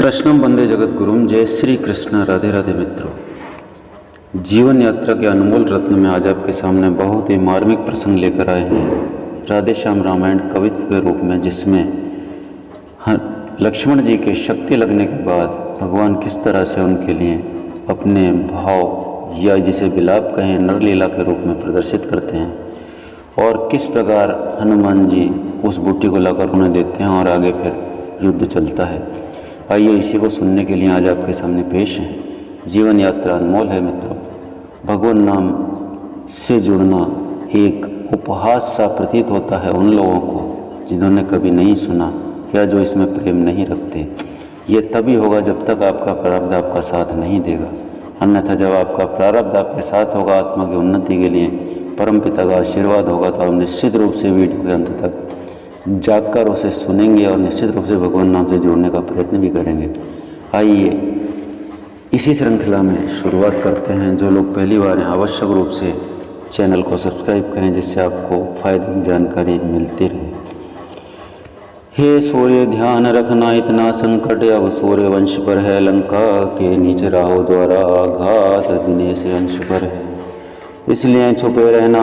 कृष्णम वंदे जगत गुरुम। जय श्री कृष्ण। राधे राधे मित्रों, जीवन यात्रा के अनमोल रत्न में आज आपके सामने बहुत ही मार्मिक प्रसंग लेकर आए हैं। राधे श्याम रामायण कवित्व के रूप में, जिसमें लक्ष्मण जी के शक्ति लगने के बाद भगवान किस तरह से उनके लिए अपने भाव या जिसे विलाप कहें नरलीला के रूप में प्रदर्शित करते हैं और किस प्रकार हनुमान जी उस बूटी को लाकर उन्हें देते हैं और आगे फिर युद्ध चलता है। आइए इसी को सुनने के लिए आज आपके सामने पेश हैं। जीवन यात्रा अनमोल है मित्रों। भगवान नाम से जुड़ना एक उपहास सा प्रतीत होता है उन लोगों को जिन्होंने कभी नहीं सुना या जो इसमें प्रेम नहीं रखते। ये तभी होगा जब तक आपका प्रारब्ध आपका साथ नहीं देगा, अन्यथा जब आपका प्रारब्ध आपके साथ होगा, आत्मा की उन्नति के लिए परमपिता का आशीर्वाद होगा, तो आप निश्चित रूप से वीडियो के अंत तक जाकर उसे सुनेंगे और निश्चित रूप से भगवान नाम से जुड़ने का प्रयत्न भी करेंगे। आइए इसी श्रृंखला में शुरुआत करते हैं। जो लोग पहली बार हैं आवश्यक रूप से चैनल को सब्सक्राइब करें, जिससे आपको फायदे की जानकारी मिलती रहे। हे सूर्य ध्यान रखना इतना संकट अब सूर्य वंश पर है, लंका के नीचे राहु द्वारा आघात दिनेश अंश पर है। इसलिए छुपे रहना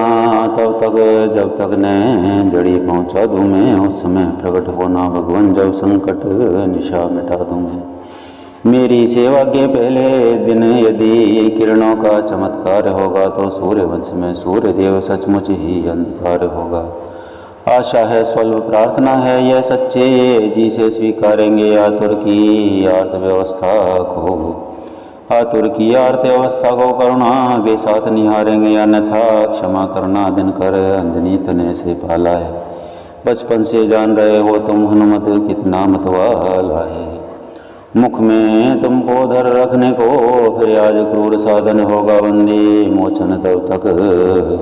तब तक जब तक न जड़ी पहुँचा दूँ मैं, उस समय प्रकट होना भगवान जब संकट निशा मिटा दूँ मैं। मेरी सेवा के पहले दिन यदि किरणों का चमत्कार होगा, तो सूर्य वंश में सूर्य देव सचमुच ही अंधकार होगा। आशा है स्वल्प प्रार्थना है यह सच्चे जी से स्वीकारेंगे आतुर की अर्थव्यवस्था को, आतुर की अर्थव्यवस्था को करुणा के साथ निहारेंगे, अन्यथा क्षमा करना दिनकर अंजनी तने से पाला है। बचपन से जान रहे हो तुम हनुमत कितना मतवाला है, मुख में तुमको धर रखने को फिर आज क्रूर साधन होगा। बंदी मोचन तब तक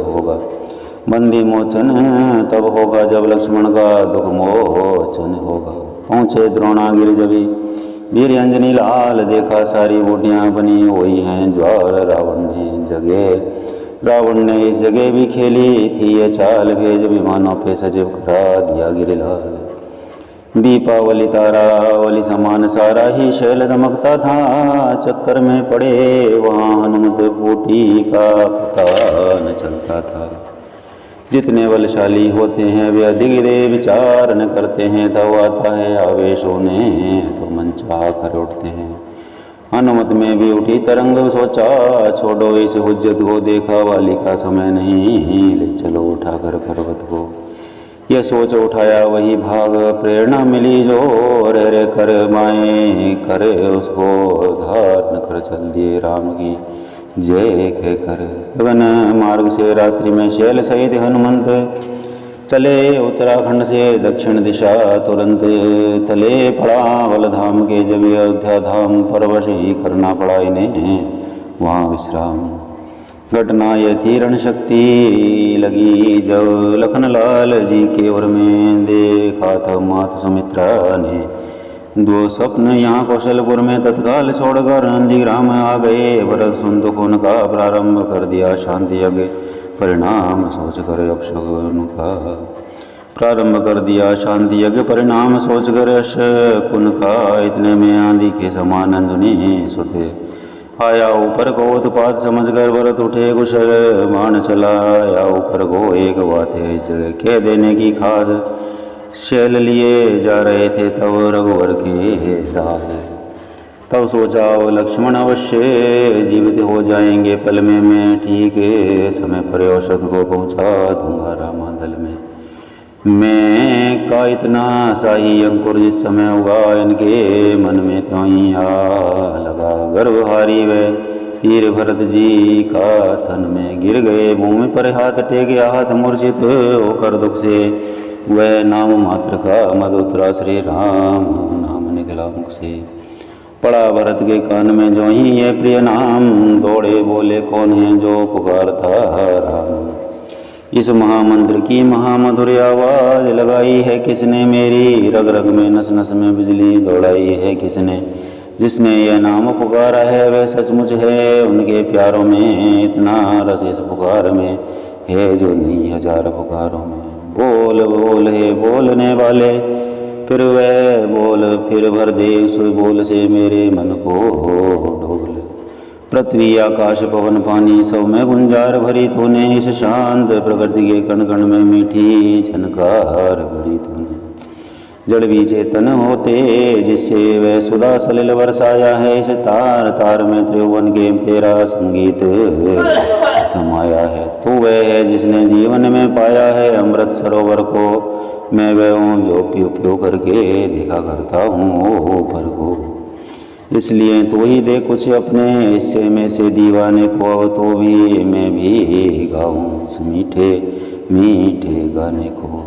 होगा, बंदी मोचन तब होगा जब लक्ष्मण का दुख मोचन होगा। पहुँचे द्रोणागिरि जभी वीर अंजनी लाल, देखा सारी बूटियाँ बनी हुई हैं ज्वार। रावण ने इस जगह भी खेली थी ये चाल, भेज विमानों पे सजीव करा दिया गिरिलाल। दीपावली तारावली समान सारा ही शैल दमकता था, चक्कर में पड़े वहाँ हनुमत बूटी का पता न चलता था। जितने बलशाली होते हैं वे अधिक दे विचार न करते हैं, तब आता है आवेश होने तो मन चाह कर उठते हैं। हनुमत में भी उठी तरंग, सोचा छोड़ो इस हुज्जत को, देखा वाली का समय नहीं, ले चलो उठा कर पर्वत को। यह सोच उठाया वही भाग, प्रेरणा मिली जो रह रह कर माए करे उसको धारण कर चल दिए राम की जय कहकर। गगन मार्ग से रात्रि में शैल सहित हनुमंत चले उत्तराखंड से दक्षिण दिशा तुरंत, तले पड़ा वलधाम के जब अयोध्या धाम, परवश ही करना पड़ा इन्हें वहाँ विश्राम। घटना यह थी रण शक्ति लगी जब लखनलाल जी के ओर में, देखा था मात सुमित्रा ने दो स्वप्न यहाँ कौशलपुर में, तत्काल छोड़कर नंदीग्राम आ गए। भरत सुन दुख उनका प्रारंभ कर दिया शांति यज्ञ, परिणाम सोचकर अपशकुन का प्रारंभ कर दिया शांति यज्ञ, परिणाम सोचकर अपशकुन का। इतने में आंधी के समान अंजनी सुते आया ऊपर को, उत्पात समझकर भरत उठे कुशल बाण चलाया ऊपर को। एक बात है जगह कह देने की खास, शैल लिए जा रहे थे तब रघुवर के दास। तब सोचा वो लक्ष्मण अवश्य जीवित हो जाएंगे पल में, मैं ठीक समय पर औषध को पहुंचा दूंगा रामादल में। मैं का इतना शाही अंकुर जिस समय हुआ इनके मन में, त्यों ही आ लगा गर्भहारी व तीर भरत जी का थन में। गिर गए भूमि पर हाथ टेके, हाथ मूर्छित होकर दुख से वह नाम मात्र का मद उतरा, श्री राम नाम निकला मुख से। पड़ा भरत के कान में जो ही ये प्रिय नाम, दौड़े बोले कौन है जो पुकारता राम। इस महामंत्र की महामधुर आवाज लगाई है किसने, मेरी रग रग में नस नस में बिजली दौड़ाई है किसने। जिसने यह नाम पुकारा है वह सचमुच है उनके प्यारों में, इतना रस इस पुकार में है जो नहीं हजार पुकारों में। बोल बोल हे बोलने वाले फिर वह बोल फिर भर दे उस बोल से मेरे मन को ढोल। पृथ्वी आकाश पवन पानी सब में गुंजार भरी तूने, इस शांत प्रकृति के कण कण में मीठी झनकार भरी तूने। जड़ भी चेतन होते जिससे वह सुधा सलिल बरसाया है, इस तार तार में त्रिभुवन के तेरा संगीत समाया है। तू वह है जिसने जीवन में पाया है अमृत सरोवर को, मैं वह हूँ जो प्यू प्यू करके देखा करता हूँ ऊपर को। इसलिए तो ही दे कुछ अपने हिस्से में से दीवाने को, तो भी मैं भी गाऊँ उस मीठे मीठे गाने को।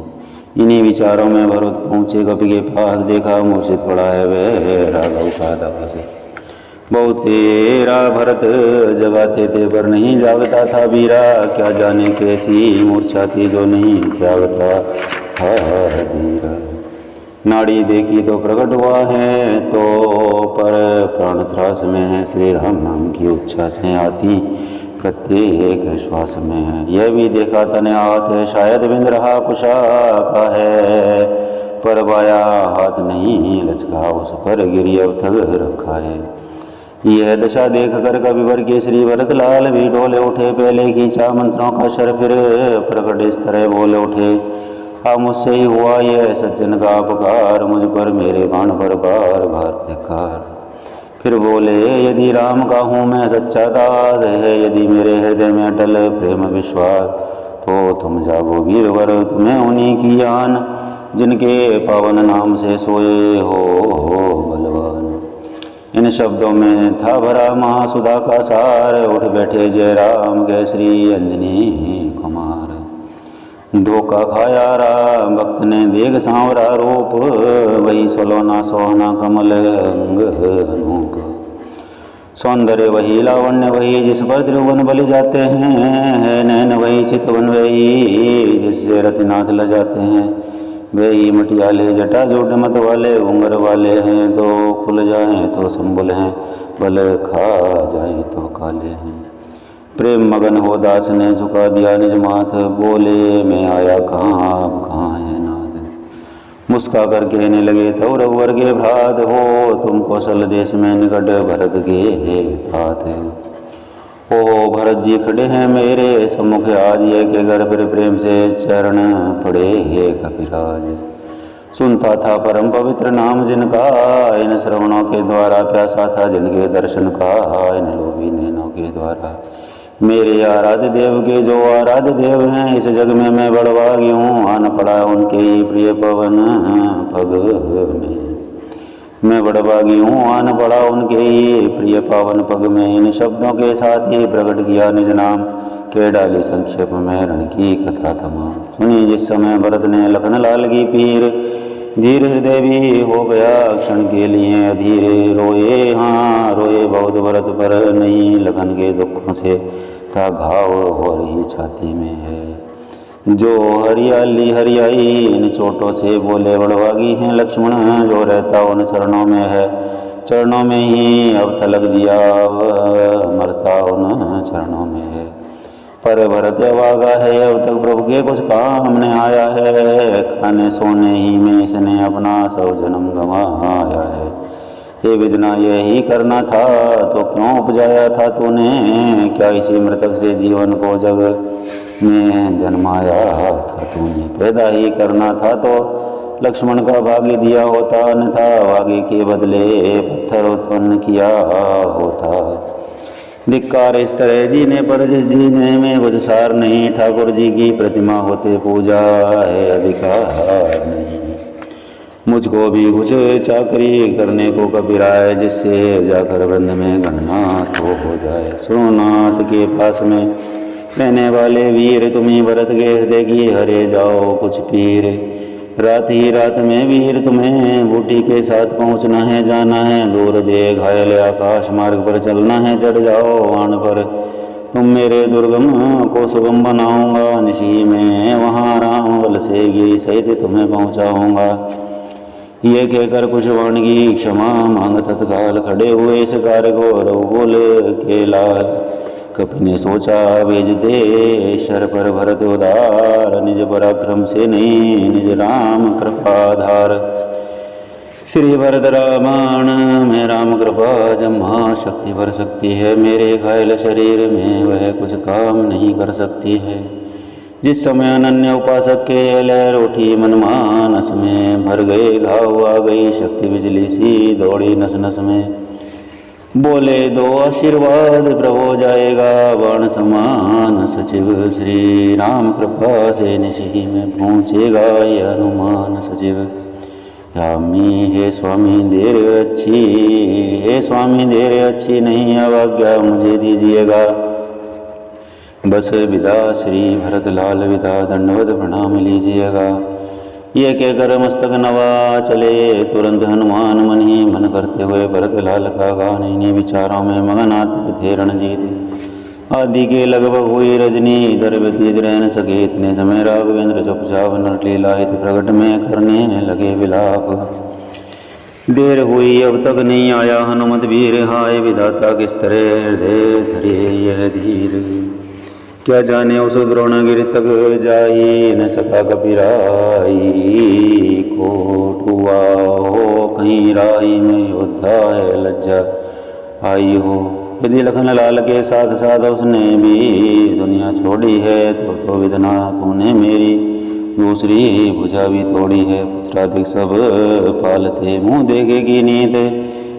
इन्हीं विचारों में भरत पहुँचे कपि के पास, देखा मूर्छित पड़ा है वह राघव का दास। बहुत तेरा भरत जगाते थे पर नहीं जागता था बीरा, क्या जाने कैसी मूर्छा थी जो नहीं त्यागता था बीरा। नाड़ी देखी तो प्रकट हुआ है तो पर प्राण त्रास में है, श्री राम नाम की उच्छा से आती प्रत्येक श्वास में है। यह भी देखा तने हाथ है शायद बिंद रहा कुशा का है, पर बाया हाथ नहीं लचका उस पर गिरी अब तक रखा है। यह दशा देख कर कविवर के श्री भरत लाल भी डोले उठे, पहले खींचा मंत्रों का शर फिर प्रकट इस तरह बोले उठे, मुझसे ही हुआ यह सज्जन का अपकार, मुझ पर मेरे बाण पर बार बार धिक्कार। फिर बोले यदि राम का हूँ मैं सच्चा दास है, यदि मेरे हृदय में अटल प्रेम विश्वास, तो तुम जागो वीरवर तुम्हें उन्हीं की आन, जिनके पावन नाम से सोए हो बलवान। इन शब्दों में था भरा महासुधा का सार, उठ बैठे जय राम के श्री अंजनी कुमार। धोखा खाया राम भक्त ने देख सांवरा रूप, वही सलोना सोहना कमल अंग अनूप। सौंदर्य वही लावण्य वही जिस पर त्रिभुवन बलि जाते हैं, नैन वही चितवन वही जिससे रतिनाथ ल जाते हैं। वही मटियाले जटा जोट मत वाले उंगर वाले हैं, तो खुल जाएं तो संबल हैं, बल खा जाए तो काले हैं। प्रेम मगन हो दास ने झुका दिया निज माथ, बोले मैं आया कहाँ अब कहाँ है नाथ। मुस्का कर कहने लगे तब रघुवर के भ्रात हो, तुम कौशल देश में निकट भरत के तात। ओ भरत जी खड़े हैं मेरे सम्मुख आज, ये के घर फिर प्रेम से चरण पड़े हे कपिराज। सुनता था परम पवित्र नाम जिनका, इन श्रवणों के द्वारा प्यासा था जिनके दर्शन का, इन लोभी नैनों के द्वारा मेरे आराध्य देव के जो आराध्य देव हैं। इस जग में मैं बड़भागी हूँ, आन पड़ा उनके ही प्रिय पवन पग में। मैं बड़भागी हूँ आन पड़ा उनके ही प्रिय पावन पग में। इन शब्दों के साथ ही प्रकट किया निज नाम, के डाली संक्षेप में रण की कथा तमाम। सुनी जिस समय भरत ने लखन लाल की पीर, धीर हृदय भी हो गया क्षण के लिए अधीरे। रोए हाँ रोए बहुत भरत पर नहीं, लखन के दुखों से था घाव हो रही छाती में है। जो हरियाली हरियाई इन चोटों से बोले बड़भागी हैं लक्ष्मण, जो रहता उन चरणों में है, चरणों में ही अब तलक जिया मरता उन चरणों में है। पर भरत अभागा है अब तक प्रभु के कुछ काम ने आया है, खाने सोने ही में इसने अपना सब जन्म गंवाया है। ये विदना यही करना था तो क्यों उपजाया था तूने, क्या इसी मृतक से जीवन को जग में जन्माया था तूने। पैदा ही करना था तो लक्ष्मण का भाग्य दिया होता, अन्यथा भाग्य के बदले पत्थर उत्पन्न किया होता। धिक्कार इस तरह जीने पर जिस जीने में कुछ सार नहीं, ठाकुर जी की प्रतिमा होते पूजा है अधिकार नहीं। मुझको भी कुछ चाकरी करने को कबीराए, जिससे जाकर बंद में गणना तो हो जाए। सोनाथ के पास में रहने वाले वीर, तुम्ही भरत के हृदय की हरे जाओ कुछ पीर। रात ही रात में वीर तुम्हें बूटी के साथ पहुंचना है, जाना है दूर दे घायल आकाश मार्ग पर चलना है। चढ़ जाओ वाण पर तुम मेरे दुर्गम को सुगम बनाऊंगा, निशी में वहाँ राम बल से गिरी सहित तुम्हें पहुँचाऊंगा। ये कहकर कुछ वाण की क्षमा मांग तत्काल खड़े हुए इस कार्य को रघुकुल के लाल। कपि ने सोचा भेज दे शर पर भरत उदार, निज पराक्रम से नहीं निज राम कृपाधार। श्री वरदरामायण में राम कृपा जहाँ शक्ति भर सकती है, मेरे घायल शरीर में वह कुछ काम नहीं कर सकती है। जिस समय अनन्य उपासक के लहर उठी मन मानस में, भर गए घाव आ गई शक्ति बिजली सी दौड़ी नस नस में। बोले दो आशीर्वाद प्रभु जाएगा बाण समान सचिव, श्री राम कृपा से निशी में पहुँचेगा ये हनुमान सचिव। स्वामी हे स्वामी देर अच्छी, हे स्वामी देर अच्छी नहीं, अब आज्ञा मुझे दीजिएगा। बस विदा श्री भरत लाल विदा, दंडवत प्रणाम लीजिएगा। ये कहकर मस्तक नवा चले तुरंत हनुमान मन ही मन करते हुए भरत लाल का गान। इन्हीं विचारों में मगन आते थे रणजीत। आदि के लगभग हुई रजनी, इधर व्यतीत रह न सके इतने समय राघवेंद्र चुपचाप नटलीला हित प्रकट में करने लगे विलाप। देर हुई अब तक नहीं आया हनुमत वीर, हाय विधाता किस तरह हृदय धरे यह धीर। क्या जाने उस द्रोणगिरि तक जाई न सका कपिराई, कोट हुआ हो कहीं राई में योद्धा है लज्जा आई हो। यदि लखन लाल के साथ साथ उसने भी दुनिया छोड़ी है, तो विदना तूने मेरी दूसरी भुजा भी तोड़ी है। पुत्राधिक सब पालते मुँह देखेगी नीत,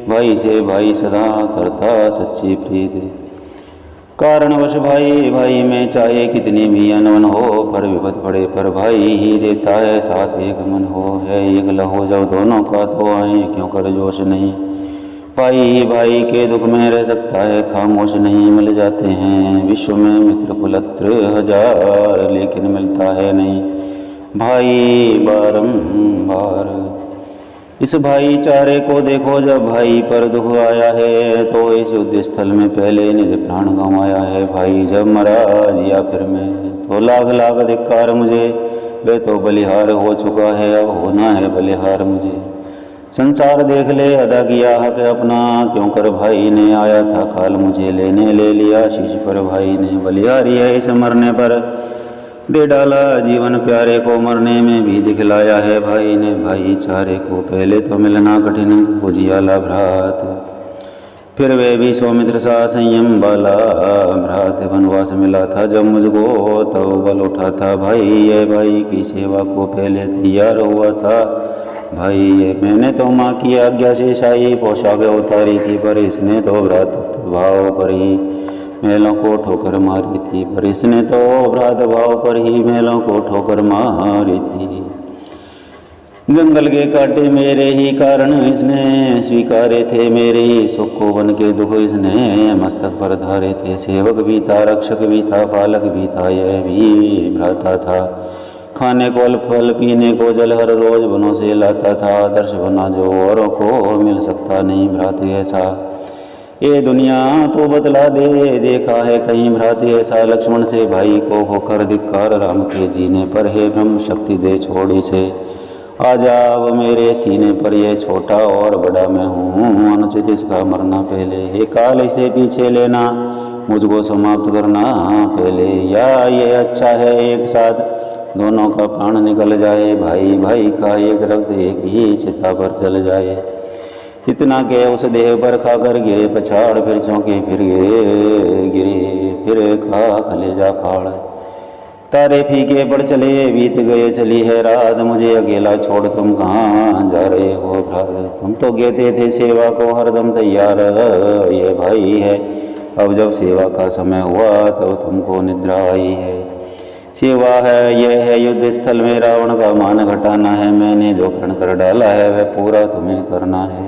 भाई से भाई सदा करता सच्ची प्रीत। कारणवश भाई भाई में चाहे कितनी भी अनबन हो, पर विपद पड़े पर भाई ही देता है साथ एक मन हो। है एक लहो जब दोनों का तो आए क्यों कर जोश नहीं, भाई ही भाई के दुख में रह सकता है खामोश नहीं। मिल जाते हैं विश्व में मित्र कुलत्र हजार, लेकिन मिलता है नहीं भाई बारंबार। इस भाईचारे को देखो जब भाई पर दुख आया है, तो इस युद्ध स्थल में पहले निज प्राण गंवाया है। भाई जब मरा जिया फिर मैं, तो लाख लाख धिक्कार मुझे, वे तो बलिहार हो चुका है अब होना है बलिहार मुझे। संसार देख ले अदा किया हक अपना, क्यों कर भाई ने आया था काल मुझे लेने, ले लिया शीश पर भाई ने। बलिहारी है इस मरने पर दे डाला जीवन प्यारे को, मरने में भी दिखलाया है भाई ने भाईचारे को। पहले तो मिलना कठिन उजियाला भ्रात, फिर वे भी सौमित्र सा संयम वाला भ्रात। वनवास मिला था जब मुझको तब बल उठा था भाई, ये भाई की सेवा को पहले तैयार हुआ था भाई। ये मैंने तो माँ की आज्ञा से शाही पोशाक उतारी थी, पर इसने तो भ्रातृत्व भाव पर ही मेलों को ठोकर मारी थी, पर इसने तो भ्रात भाव पर ही मेलों को ठोकर मारी थी। जंगल के कांटे मेरे ही कारण इसने स्वीकारे थे, मेरे ही सुख को बन के दुख इसने मस्तक पर धारे थे। सेवक भी था रक्षक भी था पालक भी था, यह भी भ्राता था। खाने को फल पीने को जल हर रोज वनों से लाता था, आदर्श बना जो औरों को मिल सकता नहीं भ्रात ऐसा। ये दुनिया तो बतला दे देखा है कहीं भ्रात ऐसा। लक्ष्मण से भाई को होकर धिक्कार, राम के जीने पर है ब्रह्म शक्ति दे छोड़ी से। आजा अब मेरे सीने पर यह छोटा और बड़ा मैं हूँ, अनुचित इसका मरना पहले। हे काल इसे पीछे लेना मुझको समाप्त करना पहले, या ये अच्छा है एक साथ दोनों का प्राण निकल जाए। भाई भाई का एक रक्त एक ही चिता पर चल जाए। इतना के उस देह पर खाकर गिरे पछाड़, फिर चौंके फिर गिरे फिर खा कलेजा फाड़। तारे फीके पड़ चले बीत गए चली है रात, मुझे अकेला छोड़ तुम कहाँ जा रहे हो भ्रात। तुम तो कहते थे सेवा को हरदम तैयार, ये भाई है अब जब सेवा का समय हुआ तब तुमको निद्रा आई है। सेवा है यह है युद्ध स्थल में रावण का मान घटाना है, मैंने जो प्रण कर डाला है वह पूरा तुम्हें करना है।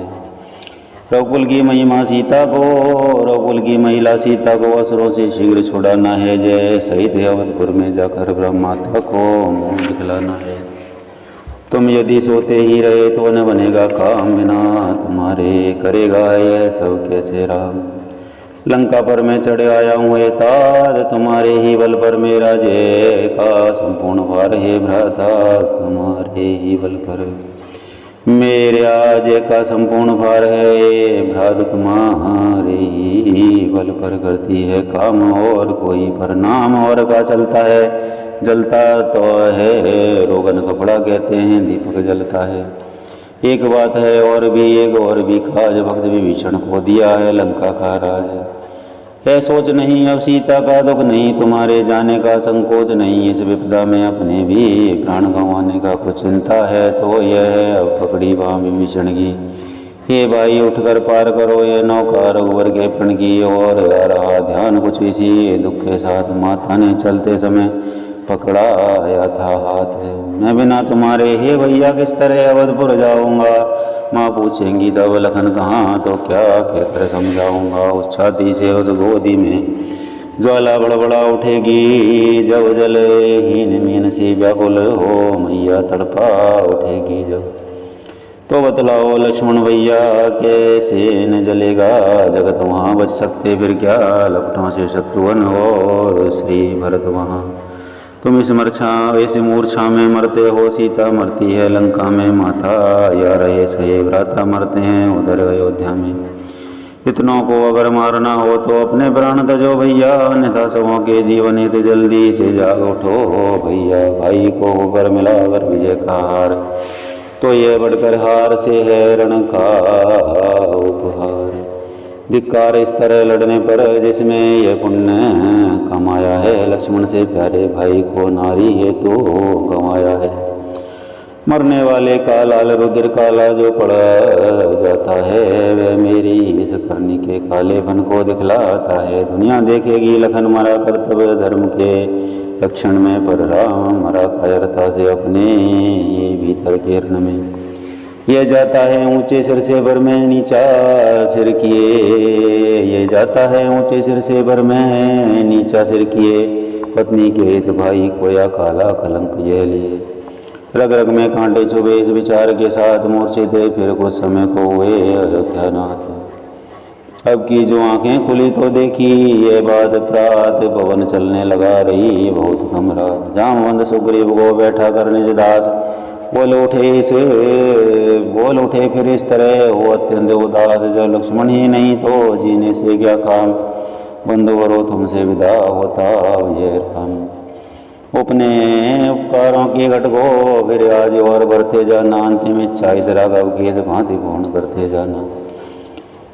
रघुकुल की महिमा सीता को, रघुकुल की महिला सीता को असुरों से शीघ्र छुड़ाना है। जय सहित अवधपुर में जाकर ब्रह्माता को मुँह दिखलाना है। तुम यदि सोते ही रहे तो न बनेगा काम, बिना तुम्हारे करेगा यह सब कैसे राम। लंका पर मैं चढ़े आया हूँ ये ताज, तुम्हारे ही बल पर मेरा जय का संपूर्ण भार है भ्राता, तुम्हारे ही बल पर मेरे आज का संपूर्ण भार है। भ्रात तुम्हारे ही बल पर करती है काम, और कोई पर नाम और का चलता है। जलता तो है रोगन कपड़ा कहते हैं दीपक जलता है। एक बात है और भी, एक और भी काज भक्त विभीषण को दिया है लंका का राज। है सोच नहीं अब सीता का दुख नहीं, तुम्हारे जाने का संकोच नहीं, इस विपदा में अपने भी प्राण गंवाने का कुछ चिंता है तो यह है अब पकड़ी बाँ विभीषण की। हे भाई उठकर पार करो ये नौका रघुवर के प्रण की ओर, आ रहा ध्यान कुछ इसी दुख के साथ, माता ने चलते समय पकड़ाया था हाथ। मैं बिना तुम्हारे हे भैया किस तरह अवधपुर जाऊंगा, माँ पूछेंगी तब लखन कहाँ तो क्या कहकर समझाऊंगा। उस छाती से उस गोदी में ज्वाला बड़बड़ा उठेगी, जब जल हीन मीन सी व्याकुल हो मैया तड़पा उठेगी जब। तो बतलाओ लक्ष्मण भैया कैसे न जलेगा जगत, वहाँ बच सकते फिर क्या लपटों से शत्रुघ्न और श्री भरत वहाँ। तुम इस मूर्छा में मरते हो, सीता मरती है लंका में, माता या रहे सहे भ्राता मरते हैं उधर अयोध्या में। इतनों को अगर मारना हो तो अपने प्राण तजो भैया, अन्यथा सबों के जीवन हित जल्दी से जाग उठो भैया। भाई को ऊपर मिला अगर विजय का हार, तो ये बढ़कर हार से है रण का उपहार। धिक्कार इस तरह लड़ने पर जिसमें यह पुण्य कमाया है, लक्ष्मण से प्यारे भाई को नारी है तो गंवाया है। मरने वाले का लाल रुधिर काला जो पड़ जाता है, वह मेरी इस करनी के कालेपन को दिखलाता है। दुनिया देखेगी लखन मरा कर्तव्य धर्म के रक्षण में, पर राम मरा कायरता से अपने ही भीतर के रण में। ये जाता है ऊंचे सिर से बर में नीचा सिर किए, ये जाता है ऊंचे सिर से बर में नीचा सिर किए, पत्नी के हित भाई खोया काला कलंक ये लिए। रग रग में कांटे चुभे इस विचार के साथ, मूर्छित थे फिर कुछ समय को हुए अयोध्यानाथ। अब की जो आंखें खुली तो देखी ये बात प्रात, पवन चलने लगा रही बहुत कम रात। जामवंत सुग्रीव को बैठा कर निज दास, बोल उठे फिर इस तरह हो अत्यंत उदास। जब लक्ष्मण ही नहीं तो जीने से क्या काम, बंधुवरों तुमसे विदा होता ये राम। अपने उपकारों की घट को फिर आज और बढ़ते जाना, अंतिम इच्छा इस राघव की भांति पूर्ण करते जाना।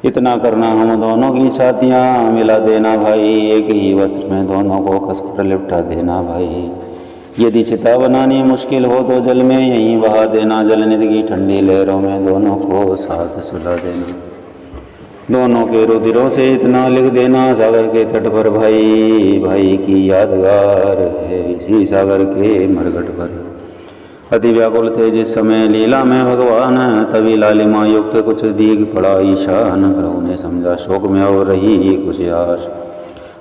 इतना करना हम दोनों की छातियाँ मिला देना भाई, एक ही वस्त्र में दोनों को कसकर लिपटा देना भाई। यदि चिता बनानी मुश्किल हो तो जल में यहीं बहा देना, जलनिधि की ठंडी लहरों में दोनों को साथ सुला देना। दोनों के रुधिरों से इतना लिख देना, सागर के तट पर भाई भाई की यादगार है इसी सागर के मरघट पर। अति व्याकुल थे जिस समय लीला में भगवान, तभी लालिमा युक्त कुछ दीग पड़ा ईशान। प्रभु ने समझा शोक में और रही कुछ आश,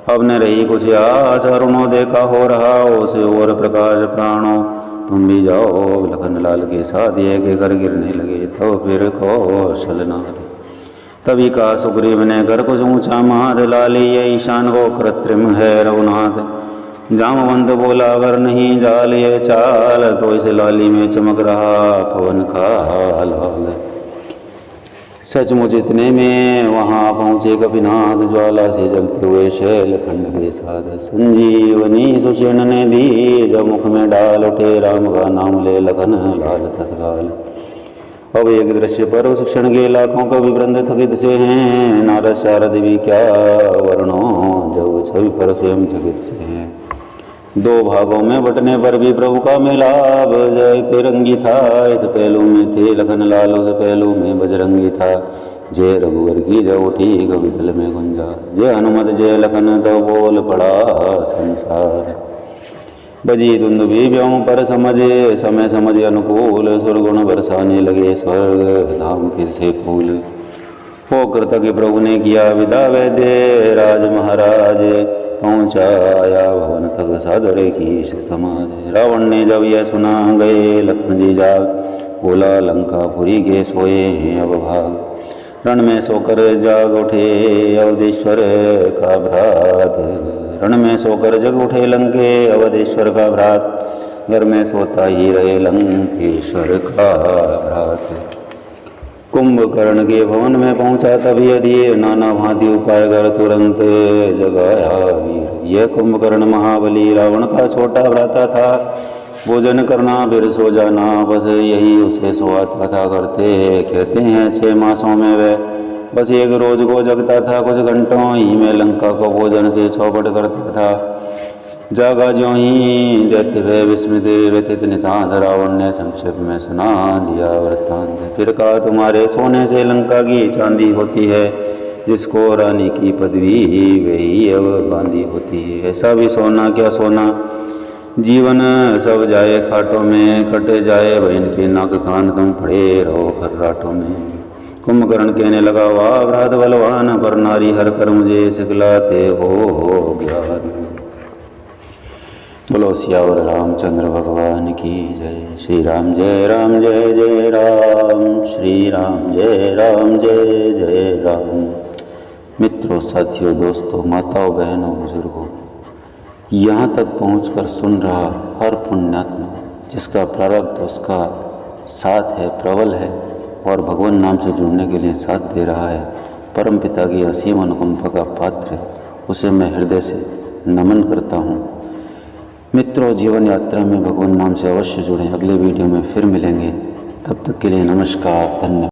अब न रही कुछ आस। अरुणोदय का हो रहा उसे और प्रकाश प्राणों, तुम भी जाओ लखन लाल के साथ। ये के कर गिरने लगे तो फिर कौशलनाथ। तभी का सुग्रीव ने कर कुछ ऊंचा महाद, लाली ये ईशान को कृत्रिम है रघुनाथ। जामवंत बोला अगर नहीं जाल ये चाल, तो इस लाली में चमक रहा पवन का लाल। सचमुच इतने में वहाँ पहुँचे कपिनाथ, ज्वाला से जलते हुए शैल खंड के साथ। संजीवनी सुषेण ने दी जब मुख में डाल, उठे राम का नाम ले लखन लाल तत्काल। अब एक दृश्य पर उस क्षण के लाखों कवि वृंद थकित से हैं, नारद शारद भी क्या वर्णो जब छवि पर स्वयं थकित से हैं। दो भागों में बटने पर भी प्रभु का मिलाप, जय तिरंगी था इस पहलू में थे लखन लाल, उस पहलू में बजरंगी था। जय रघुवर की जब उठी कवितल में गुंजा, जय हनुमत जय लखन तो बोल पड़ा संसार। बजी दुंदुभी व्योम पर समझे समय समझ अनुकूल, सुरगुण बरसाने लगे स्वर्ग धाम फिर से फूल। हो कृतज्ञ प्रभु ने किया विदा वैद्य राज महाराज, पहुँचाया भवन तक सादर की समाज। रावण ने जब यह सुना गए लक्ष्मण जी जाग, बोला लंकापुरी के सोए हैं अब भाग। रण में सोकर जाग उठे अवधेश्वर का भ्रात, रण में सोकर जग उठे लंके अवधेश्वर का भ्रात। घर में सोता ही रहे लंकेश्वर का भ्रात। कुंभकर्ण के भवन में पहुंचा तभी अधीर, नाना भांति उपाय कर तुरंत जगाया वीर। यह कुंभकर्ण महाबली रावण का छोटा भ्राता था, भोजन करना फिर सो जाना, बस यही उसे सोआता था करते। कहते हैं 6 मासों में वह बस एक रोज को जगता था, कुछ घंटों ही में लंका को भोजन से चौपट करता था। जागा ज्यों ही दैत्य भय विस्मित व्यथित नितांत रावण ने संक्षेप में सुना दिया वृत्तांत। फिर कहा तुम्हारे सोने से लंका की चांदी होती है, जिसको रानी की पदवी वही अब बांधी होती है। ऐसा भी सोना क्या सोना, जीवन सब जाए खाटों में, कटे जाए बहन के नाक कान, तुम पड़े रहो खर्राटों में। कुंभकर्ण कहने लगा वाह भ्रात बलवान, पर नारी हर कर मुझे सिखलाते हो ज्ञान। बोलो सियावर रामचंद्र भगवान की जय। श्री राम जय राम जय जय राम, श्री राम जय राम जय जय राम। मित्रों, साथियों, दोस्तों, माताओं, बहनों, बुजुर्गों, यहाँ तक पहुँचकर सुन रहा हर पुण्यात्मा जिसका प्रारब्ध उसका साथ है, प्रबल है और भगवान नाम से जुड़ने के लिए साथ दे रहा है, परम पिता की असीम अनुकंपा का पात्र है, उसे मैं हृदय से नमन करता हूँ। मित्रों, जीवन यात्रा में भगवान नाम से अवश्य जुड़ें। अगले वीडियो में फिर मिलेंगे, तब तक के लिए नमस्कार, धन्यवाद।